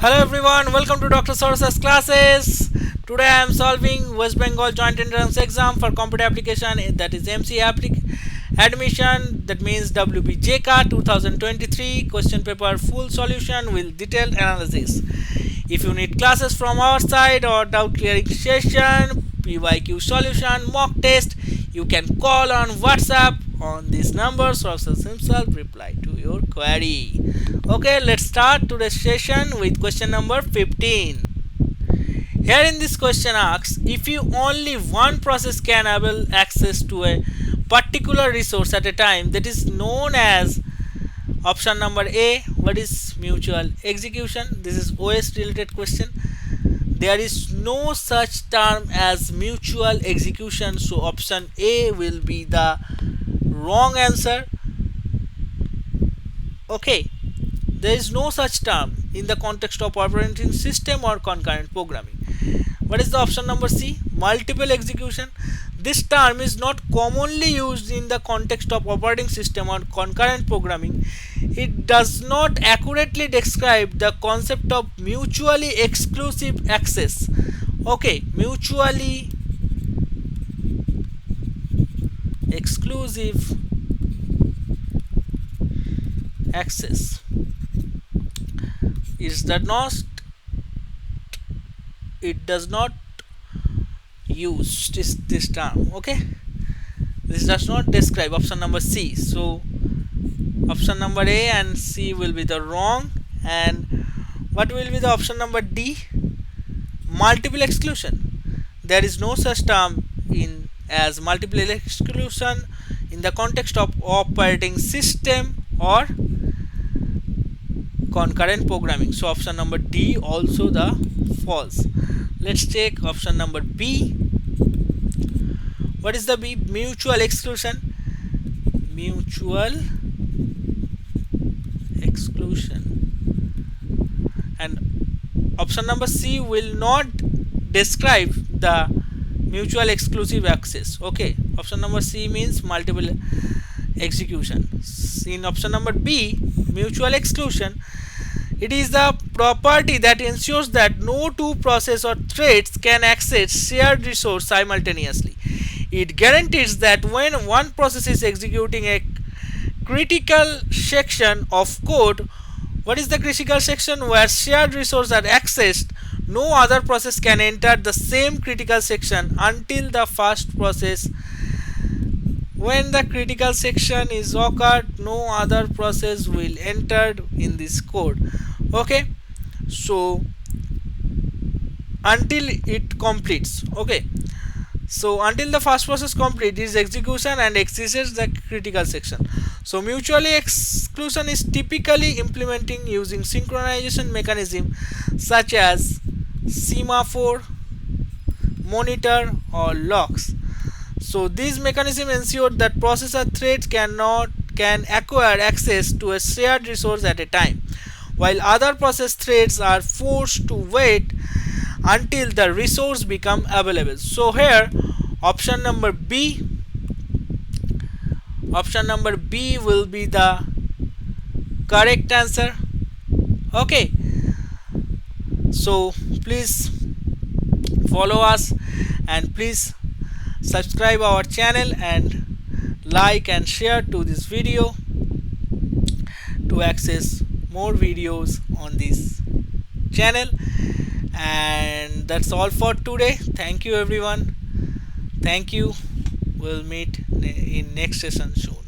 Hello everyone, welcome to Dr. Sourav's classes. Today I am solving West Bengal Joint Entrance Exam for Computer Application, that is MC Admission, that means WBJECA 2023 question paper full solution with detailed analysis. If you need classes from our side or doubt clearing session, PYQ solution, mock test, you can call on WhatsApp on this number. Sourav himself reply to your query. Okay, let's start today's session with question number 15. Here in this question asks, if you only one process can able access to a particular resource at a time, that is known as option number A. What is mutual execution? This is OS related question. There is no such term as mutual execution, so option A will be the wrong answer. Okay, there is no such term in the context of operating system or concurrent programming. What is the option number C? Multiple execution. This term is not commonly used in the context of operating system or concurrent programming. It does not accurately describe the concept of mutually exclusive access. Okay, mutually exclusive access it does not use this term. Okay, this does not describe option number C, so option number A and C will be the wrong. And what will be the option number D? Multiple exclusion. There is no such term in as multiple exclusion in the context of operating system or concurrent programming, so option number D also the false. Let's take option number B. What is the B? Mutual exclusion. Mutual exclusion. And option number C will not describe the mutual exclusive access. Okay, option number C means multiple execution. In option number B, mutual exclusion, it is the property that ensures that no two processes or threads can access shared resource simultaneously. It guarantees that when one process is executing a critical section of code, what is the critical section? Where shared resources are accessed, no other process can enter the same critical section until the first process. When the critical section is occurred, no other process will enter in this code. Okay, so until it completes. Okay, so until the first process completes its execution and exits the critical section. So mutually exclusion is typically implementing using synchronization mechanism such as semaphore, monitor or locks. So these mechanisms ensure that processor threads can acquire access to a shared resource at a time, while other process threads are forced to wait until the resource become available. So here option number B will be the correct answer. Okay, so please follow us and please subscribe our channel and like and share to this video to access more videos on this channel. And that's all for today. Thank you everyone. Thank you. We'll meet in next session soon.